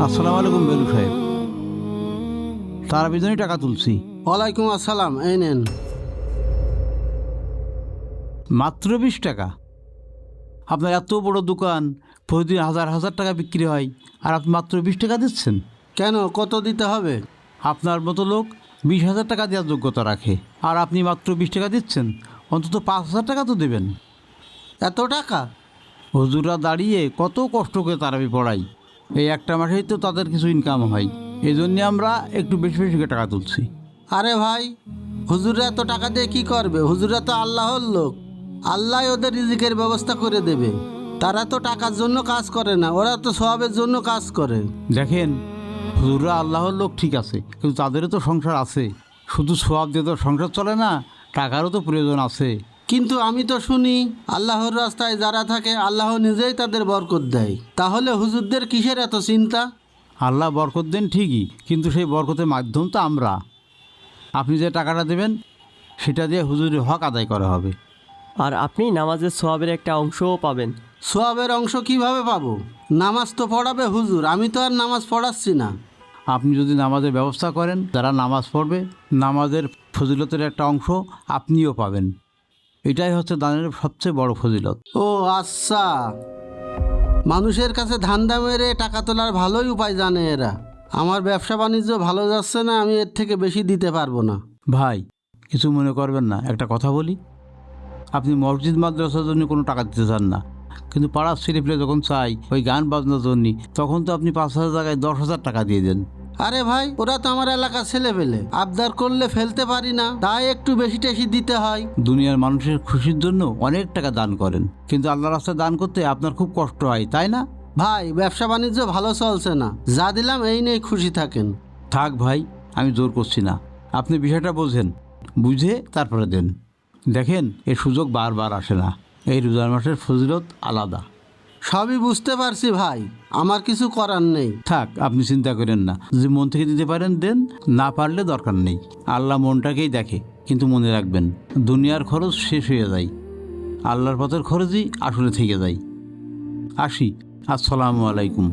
আসসালামু আলাইকুম বেলু সাহেব, তার আবেদনে টাকা তুলছি। ওয়ালাইকুম আসসালাম, এই নেন। মাত্র 20 টাকা? আপনার এত বড় দোকান, প্রতিদিন হাজার হাজার টাকা বিক্রি হয়, আর আপনি মাত্র 20 টাকা দিচ্ছেন? কেন, কত দিতে হবে? আপনার মতো লোক 20,000 টাকা দেওয়ার যোগ্যতা রাখে, আর আপনি মাত্র 20 টাকা দিচ্ছেন। অন্তত 5,000 টাকা তো দেবেন। এত টাকা? হুজুররা দাঁড়িয়ে কত কষ্ট করে তারাবি পড়াই, এই একটা মাসেই তো তাদের কিছু ইনকাম হয়। এই জন্যে আমরা একটু বেশি বেশি করে টাকা তুলছি। আরে ভাই, হুজুররা এত টাকা দিয়ে কি করবে? হুজুররা তো আল্লাহর লোক, আল্লাহ ওদের রিজিকের ব্যবস্থা করে দেবে। তারা তো টাকার জন্য কাজ করে না, ওরা তো সওয়াবের জন্য কাজ করে। দেখেন, হুজুররা আল্লাহর লোক ঠিক আছে, কিন্তু তাদেরও তো সংসার আছে। শুধু সোয়াব দিয়ে তো সংসার চলে না, টাকারও তো প্রয়োজন আছে। কিন্তু আমি তো শুনি আল্লাহর রাস্তায় যারা থাকে আল্লাহ নিজেই তাদের বরকত দেয়। তাহলে হুজুরদের কিসের এত চিন্তা? আল্লাহ বরকত দেন ঠিকই, কিন্তু সেই বরকতের মাধ্যম তো আমরা। আপনি যে টাকাটা দেবেন সেটা দিয়ে হুজুরের হক আদায় করা হবে। আর আপনি নামাজের সওয়াবের একটা অংশও পাবেন। সওয়াবের অংশ কিভাবে পাবো? নামাজ তো পড়াবে হুজুর, আমি তো আর নামাজ পড়াচ্ছি না। আপনি যদি নামাজের ব্যবস্থা করেন, যারা নামাজ পড়বে, নামাজের ফজিলতের একটা অংশ আপনিও পাবেন। এটাই হচ্ছে দানের সবচেয়ে বড় ফজিলত। ও আচ্ছা, মানুষের কাছে ধান্দা মেরে টাকা তোলার ভালোই উপায় জানে এরা। আমার ব্যবসা বাণিজ্য ভালো যাচ্ছে না, আমি এর থেকে বেশি দিতে পারবো না। ভাই, কিছু মনে করবেন না, একটা কথা বলি। আপনি মসজিদ মাদ্রাসার জন্য কোনো টাকা দিতে চান না, কিন্তু পাড়ার ছেলেপিলে যখন চাই ওই গান বাজনার জন্য, তখন তো আপনি 5,000 জায়গায় 10,000 টাকা দিয়ে দেন। আরে ভাই, ওরা তো আমার এলাকার ছেলে পেলে, আবদার করলে ফেলতে পারি না, তাই একটু বেশি টেশি দিতে হয়। দুনিয়ার মানুষের খুশির জন্য অনেক টাকা দান করেন, কিন্তু আল্লাহর রাস্তায় দান করতে আপনার খুব কষ্ট হয়, তাই না? ভাই, ব্যবসা বাণিজ্য ভালো চলছে না, যা দিলাম এই নিয়ে খুশি থাকেন। থাক ভাই, আমি জোর করছি না, আপনি বিষয়টা বোঝেন, বুঝে তারপরে দেন। দেখেন, এর সুযোগ বারবার আসে না, এই রোজার মাসের ফজিলত আলাদা। সবই বুঝতে পারছি ভাই, আমার কিছু করার নেই। থাক, আপনি চিন্তা করেন না, যদি মন থেকে দিতে পারেন দেন, না পারলে দরকার নেই। আল্লাহ মনটাকেই দেখে, কিন্তু মনে রাখবেন, দুনিয়ার খরচ শেষ হয়ে যায়, আল্লাহর পথের খরচই আসলে থেকে যায়। আসি, আসসালামু আলাইকুম।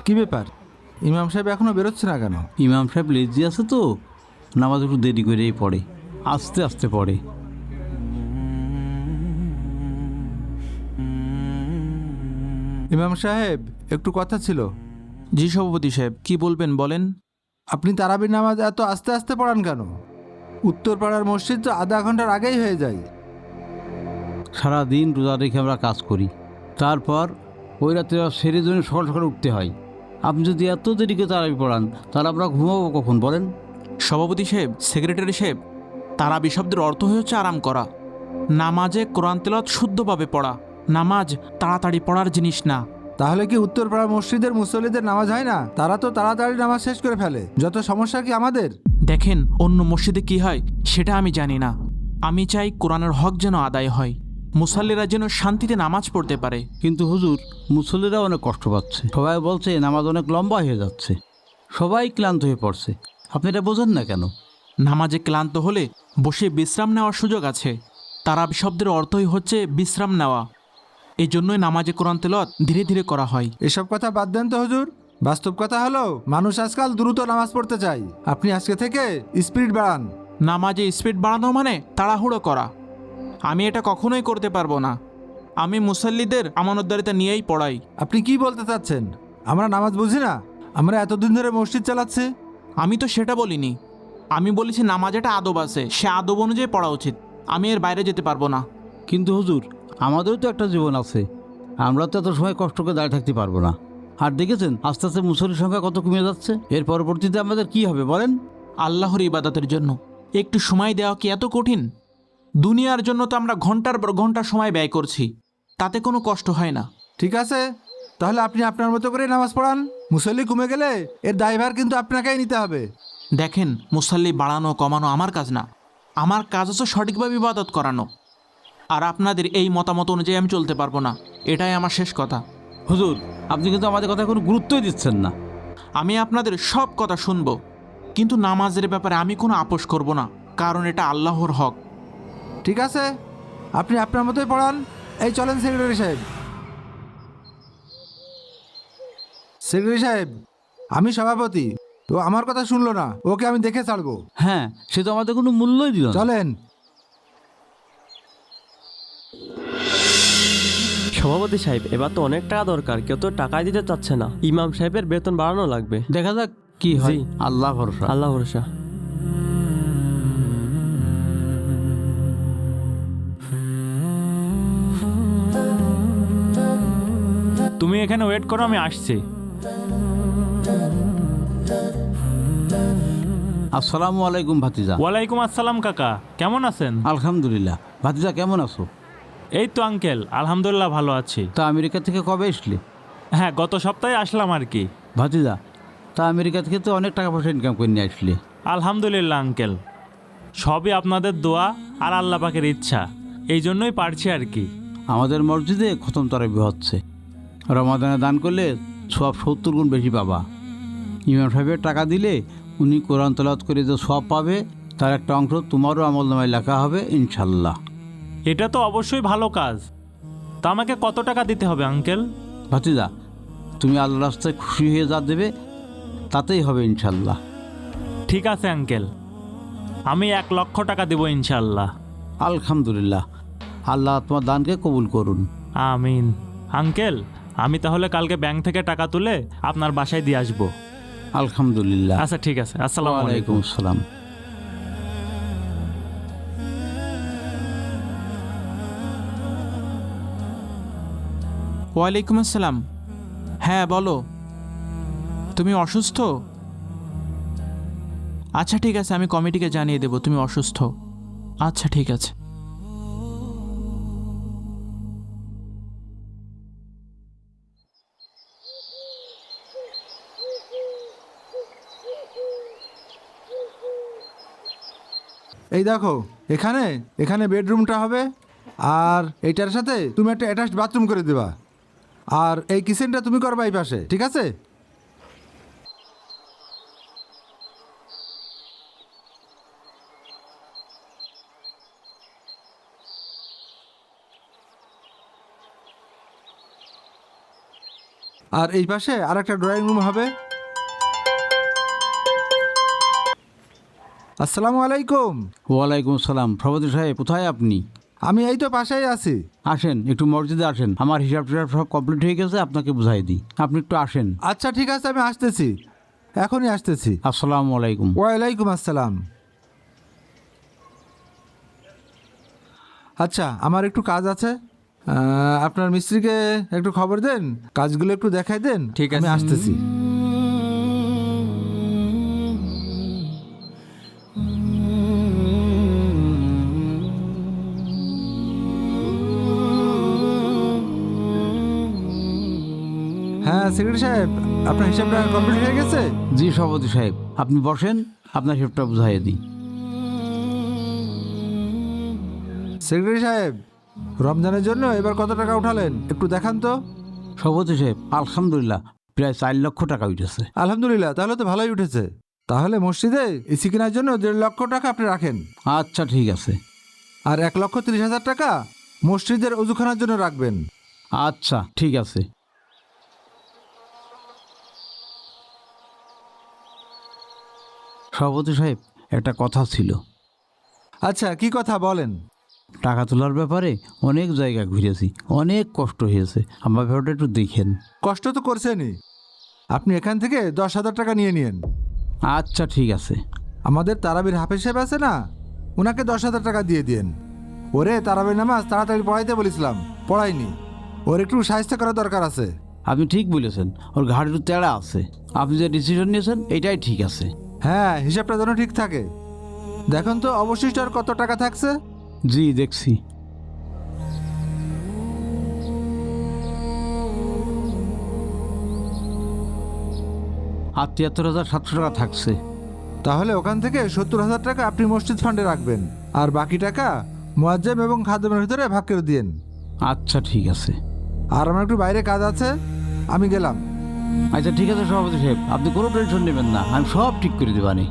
কি ব্যাপার, ইমাম সাহেব এখনো বেরোচ্ছে না কেন? ইমাম সাহেব লেজি আছে তো, নামাজ একটু দেরি করেই পড়ে, আস্তে আস্তে পড়ে। ইমাম সাহেব, একটু কথা ছিল। জি সভাপতি সাহেব, কি বলবেন বলেন। আপনি তারাবির নামাজ এত আস্তে আস্তে পড়ান কেন? উত্তরপাড়ার মসজিদ তো আধা ঘন্টার আগেই হয়ে যায়। সারাদিন রোজা রেখে আমরা কাজ করি, তারপর ওই রাত্রে সেরে জন্য সকাল সকাল উঠতে হয়। আপনি যদি এত দেরি করে তারাবি পড়ান, তাহলে আমরা ঘুমাবো কখন বলেন? সভাপতি সাহেব, সেক্রেটারি সাহেব, তারাবি শব্দের অর্থ হচ্ছে আরাম করা। নামাজে কোরআন তেলাওয়াত শুদ্ধভাবে পড়া। নামাজ তাড়াতাড়ি পড়ার জিনিস না। তাহলে কি উত্তরপাড়ার মসজিদের মুসল্লিদের নামাজ হয় না? তারা তো তাড়াতাড়ি নামাজ শেষ করে ফেলে। যত সমস্যা কি আমাদের? দেখেন, অন্য মসজিদে কি হয় সেটা আমি জানি না। আমি চাই কোরআনের হক যেন আদায় হয়, মুসাল্লিরা যেন শান্তিতে নামাজ পড়তে পারে। কিন্তু হুজুর, মুসল্লিরা অনেক কষ্ট পাচ্ছে, সবাই বলছে নামাজ অনেক লম্বা হয়ে যাচ্ছে, সবাই ক্লান্ত হয়ে পড়ছে। আপনি এটা বোঝেন না কেন? নামাজে ক্লান্ত হলে বসে বিশ্রাম নেওয়ার সুযোগ আছে। তারাবি শব্দের অর্থই হচ্ছে বিশ্রাম নেওয়া। এই জন্যই নামাজে কোরআন তেলাওয়াত ধীরে ধীরে করা হয়। এসব কথা বাদ দেন তো হুজুর। বাস্তব কথা হলো, মানুষ আজকাল দ্রুত নামাজ পড়তে চায়। আপনি আজকে থেকে স্পিড বাড়ান। নামাজে স্পিড বাড়ানো মানে তাড়াহুড়ো করা। আমি এটা কখনোই করতে পারবো না। আমি মুসাল্লিদের আমানতদারিতা নিয়েই পড়াই। আপনি কি বলতে চাচ্ছেন? আমরা নামাজ বুঝি না? আমরা এতদিন ধরে মসজিদ চালাচ্ছি। আমি তো সেটা বলিনি। আমি বলেছি নামাজ একটা আদব আছে, সে আদব অনুযায়ী পড়া উচিত। আমি এর বাইরে যেতে পারবো না। কিন্তু হুজুর, আমাদেরও তো একটা জীবন আছে, আমরা তো এত সময় কষ্ট করে দাঁড়িয়ে থাকতে পারবো না। আর দেখেছেন আস্তে আস্তে মুসল্লির সংখ্যা কত কমে যাচ্ছে, এর পরবর্তীতে আমাদের কি হবে বলেন? আল্লাহর ইবাদতের জন্য একটু সময় দেওয়া কি এত কঠিন? দুনিয়ার জন্য তো আমরা ঘন্টার পর ঘন্টা সময় ব্যয় করছি, তাতে কোনো কষ্ট হয় না। ঠিক আছে, তাহলে আপনি আপনার মতো করে নামাজ পড়ান। মুসল্লি কমে গেলে এর দায়ভার কিন্তু আপনাকেই নিতে হবে। দেখেন, মুসাল্লি বাড়ানো কমানো আমার কাজ না। আমার কাজ হচ্ছে সঠিকভাবে ইবাদত করানো। আর আপনাদের এই মতামত অনুযায়ী আমি চলতে পারবো না, এটাই আমার শেষ কথা। হুজুর, আপনি কিন্তু আমাদের কথা কোনো গুরুত্বই দিচ্ছেন না। আমি আপনাদের সব কথা শুনবো, কিন্তু নামাজের ব্যাপারে আমি কোনো আপোষ করব না, কারণ এটা আল্লাহর হক। ঠিক আছে, আপনি আপনার মতোই পড়ান। এই চলেন সেক্রেটারি সাহেব। সেক্রেটারি সাহেব, আমি সভাপতি, ও আমার কথা শুনলো না, ওকে আমি দেখে ছাড়বো। হ্যাঁ, সে তো আমাদের কোনো মূল্যই দিল না। চলেন। সভাপতি সাহেব, এবার তো অনেক টাকা দরকার, কেউ তো টাকাই দিতে চাচ্ছে না। ইমাম সাহেবের বেতন বাড়ানো লাগবে। দেখা যাক কি হয়। জি। আল্লাহ ভরসা। আল্লাহ ভরসা। তুমি এখানে ওয়েট করো, আমি আসছি। আসসালামু আলাইকুম ভাতিজা। ওয়ালাইকুম আসসালাম কাকা, কেমন আছেন? আলহামদুলিল্লাহ। ভাতিজা কেমন আছো? এই তো আঙ্কেল, আলহামদুলিল্লাহ ভালো আছি। তা আমেরিকা থেকে কবে আসলে? হ্যাঁ, গত সপ্তাহে আসলাম আর কি। ভাতিজা, তা আমেরিকা থেকে তো অনেক টাকা পয়সা ইনকাম করে নিয়ে আসলে। আলহামদুলিল্লাহ আঙ্কেল, সবই আপনাদের দোয়া আর আল্লাহ পাকের ইচ্ছা, এই জন্যই পারছি আর কি। আমাদের মসজিদে খতম তরাবি হচ্ছে। রমাদানে দান করলে সব 70 গুণ বেশি পাবা। ইমাম সাহেবের টাকা দিলে উনি কোরআন তেলাওয়াত করে যে সব পাবে, তার একটা অংশ তোমারও আমলনামায় লেখা হবে ইনশাল্লাহ। এটা তো অবশ্যই ভালো কাজ। তা আমাকে কত টাকা দিতে হবে আঙ্কেল? ভাতিজা, তুমি আল্লাহ রাস্তায় খুশি হয়ে যা দেবে তাতেই হবে ইনশাল্লাহ। ঠিক আছে আঙ্কেল, আমি 1 লক্ষ টাকা দেবো ইনশাল্লাহ। আলহামদুলিল্লাহ, আল্লাহ তোমার দানকে কবুল করুন। আমিন। আঙ্কেল, আমি তাহলে কালকে ব্যাংক থেকে টাকা তুলে আপনার বাসায় দিয়ে আসবো। আলহামদুলিল্লাহ। আচ্ছা ঠিক আছে, আসসালামু ওয়ালাইকুম আলাইকুম। আসসালাম। ওয়ালাইকুম আসসালাম। হ্যাঁ বলো, তুমি অসুস্থ? আচ্ছা ঠিক আছে, আমি কমিটিকে জানিয়ে দেবো তুমি অসুস্থ। আচ্ছা ঠিক আছে। এই দেখো, এখানে এখানে বেডরুমটা হবে, আর এইটার সাথে তুমি একটা অ্যাটাচড বাথরুম করে দেবা, আর এই কিচেনটা তুমি করবা এই পাশে, ঠিক আছে? আর এই পাশে আর একটা ড্রয়িং রুম হবে। আসসালামু আলাইকুম। ওয়ালাইকুম আসসালাম। প্রভাতী সাহেব, কোথায় আপনি? আমি এই তো পাশেই আছি। আসেন, একটু মসজিদে আসেন। আমার হিসাব টিসাব সব কমপ্লিট হয়ে গেছে, আপনাকে বুঝাই দিই। আপনি একটু আসেন। আচ্ছা ঠিক আছে, আমি আসতেছি, এখনই আসতেছি। আসসালামু আলাইকুম। ওয়ালাইকুম আসসালাম। আচ্ছা, আমার একটু কাজ আছে, আপনার মিস্ত্রিকে একটু খবর দেন, কাজগুলো একটু দেখাই দেন। ঠিক আছে। আমি আসতেছি। হ্যাঁ সেক্রেটারি সাহেব, আপনার হিসাবটা কমপ্লিট হয়ে গেছে? জি সভাপতি সাহেব, আপনি বসেন, আপনার হিসাবটা বুঝাই দিই। সেক্রেটারি সাহেব, রমজানের জন্য এবার কত টাকা উঠালেন একটু দেখান তো। সভাপতি সাহেব, আলহামদুলিল্লাহ প্রায় 4 লক্ষ টাকা উঠেছে। আলহামদুলিল্লাহ, তাহলে তো ভালোই উঠেছে। তাহলে মসজিদে এসি কেনার জন্য 1.5 লক্ষ টাকা আপনি রাখেন, আচ্ছা ঠিক আছে। আর 1,30,000 টাকা মসজিদের অজুখানার জন্য রাখবেন। আচ্ছা ঠিক আছে। সভাপতি সাহেব, একটা কথা ছিল। আচ্ছা, কি কথা বলেন। টাকা তোলার ব্যাপারে অনেক জায়গা ঘুরেছি, অনেক কষ্ট হয়েছে। আমার ব্যাপারটা একটু দেখেন। কষ্ট তো করছেনই, আপনি এখান থেকে 10,000 টাকা নিয়ে নিন। আচ্ছা ঠিক আছে। আমাদের তারাবির হাফেজ সাহেব আছে না, ওনাকে 10,000 টাকা দিয়ে দিন। ওরে তারাবির নামাজ তাড়াতাড়ি পড়াইতে বলেছিলাম, পড়াইনি। ওর একটু সাহায্য করার দরকার আছে। আপনি ঠিক বলেছেন, ওর ঘাড় একটু তেড়া আছে। আপনি যে ডিসিশন নিয়েছেন এটাই ঠিক আছে। হ্যাঁ, হিসাবটা যেন ঠিক থাকে। দেখুন তো অবশিষ্ট আর কত টাকা থাকছে। জি দেখছি। আর 73,700 টাকা থাকছে। তাহলে ওখান থেকে 70,000 টাকা আপনি মসজিদ ফান্ডে রাখবেন, আর বাকি টাকা মুয়াজ্জেম এবং খাদেমের ভিতরে ভাগ করে দিন। আচ্ছা ঠিক আছে। আর আমার একটু বাইরে কাজ আছে, আমি গেলাম। আচ্ছা ঠিক আছে সভাপতি সাহেব, আপনি কোনো টেনশন নেবেন না, আমি সব ঠিক করে দেবানি।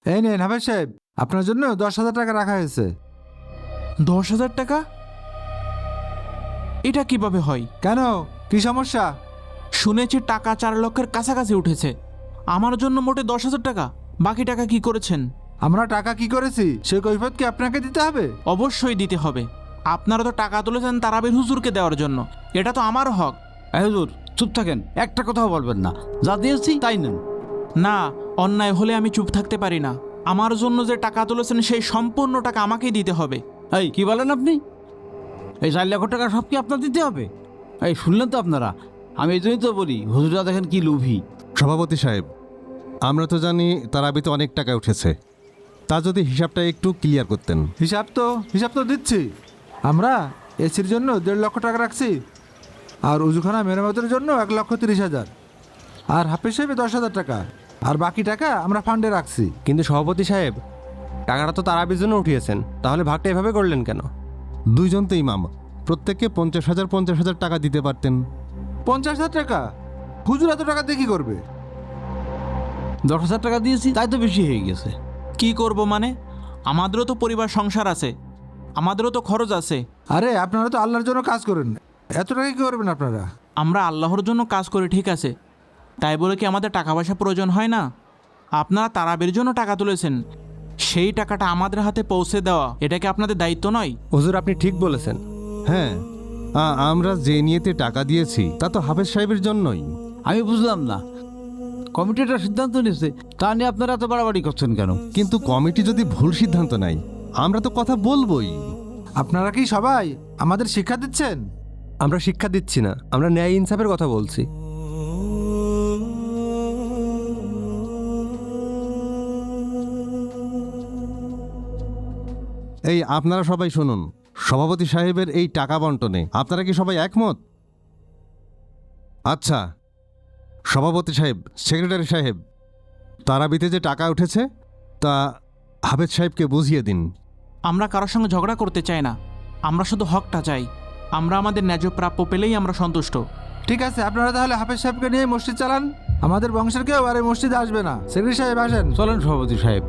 এই নেন হাফেজ সাহেব, আপনার জন্য 10,000 টাকা রাখা হয়েছে। 10,000 টাকা? এটা কিভাবে হয়? কেন, কি সমস্যা? শুনেছি টাকা 4 লক্ষের কাছাকাছি উঠেছে, আমার জন্য মোটে 10,000 টাকা। বাকি টাকা কি করেছেন? আমরা টাকা কি করেছি সে কৈফিয়ত কি আপনাকে দিতে হবে? অবশ্যই দিতে হবে। আপনারা তো টাকা তুলেছেন তারাবির হুজুরকে দেওয়ার জন্য, এটা তো আমার হক। এই হুজুর চুপ থাকেন, একটা কথাও বলবেন না, যা দিয়েছি তাই নেন। না, অন্যায় হলে আমি চুপ থাকতে পারি না। আমার জন্য যে টাকা তুলেছেন সেই সম্পূর্ণ টাকা আমাকেই দিতে হবে। এই কি বলেন আপনি? এই 4 লক্ষ টাকা সব কি আপনার দিতে হবে? এই শুনলেন তো আপনারা, আমি এই জন্যই তো বলি হুজুরা দেখেন কি লোভী। সভাপতি সাহেব, আমরা তো জানি তারাবিতে অনেক টাকা উঠেছে, তা যদি হিসাবটা একটু ক্লিয়ার করতেন। হিসাব তো দিচ্ছি। আমরা এসির জন্য 1.5 লক্ষ টাকা রাখছি, আর উজুখানা মেরামতের জন্য 1,30,000, আর হাফেজ সাহেবে 10,000 টাকা, আর বাকি টাকা আমরা ফান্ডে রাখছি। কিন্তু সভাপতি সাহেব, টাকাটা তো তারাবির জন্য উঠিয়েছেন, তাহলে ভাগটা এভাবে করলেন কেন? দুইজন তো ইমাম, প্রত্যেককে 50,000 টাকা দিতে পারতেন। 50,000 টাকা? হুজুর এত টাকা দিয়ে কি করবে? 10,000 টাকা দিয়েছি তাই তো বেশি হয়ে গেছে। কি করব মানে? আমাদেরও তো পরিবার সংসার আছে, আমাদেরও তো খরচ আছে। আরে আপনারা তো আল্লাহর জন্য কাজ করেন, এত টাকা কি করবেন আপনারা? আমরা আল্লাহর জন্য কাজ করি ঠিক আছে, তাই বলে কি আমাদের টাকা পয়সা প্রয়োজন হয় না? আপনারা তারাবির জন্য টাকা তুলেছেন, সেই টাকাটা আমাদের হাতে পৌঁছে দেওয়া এটা কি আপনাদের দায়িত্ব নয়? হুজুর আপনি ঠিক বলেছেন। হ্যাঁ, আমরা যে নিয়েতে টাকা দিয়েছি তা তো হাফেজ সাহেবের জন্যই। আমি বুঝলাম না, কমিটিটা সিদ্ধান্ত নিয়েছে, তা নিয়ে আপনারা এত বাড়াবাড়ি করছেন কেন? কিন্তু কমিটি যদি ভুল সিদ্ধান্ত নেয় আমরা তো কথা বলবোই। আপনারা কি সবাই আমাদের শিক্ষা দিচ্ছেন? আমরা শিক্ষা দিচ্ছি না, আমরা ন্যায় ইনসাফের কথা বলছি। এই আপনারা সবাই শুনুন, সভাপতি সাহেবের এই টাকা বন্টনে আপনারা কি সবাই একমত? আচ্ছা সভাপতি সাহেব, সেক্রেটারি সাহেব, তারাবিতে যে টাকা উঠেছে তা হাফেজ সাহেবকে বুঝিয়ে দিন। আমরা কারোর সঙ্গে ঝগড়া করতে চাই না, আমরা শুধু হকটা চাই। আমরা আমাদের ন্যায্য প্রাপ্য পেলেই আমরা সন্তুষ্ট। ঠিক আছে, আপনারা তাহলে হাফেজ সাহেবকে নিয়ে মসজিদ চালান। আমাদের বংশের কেউ আর এই মসজিদে আসবে না। সেক্রেটারি সাহেব আসেন। চলেন সভাপতি সাহেব।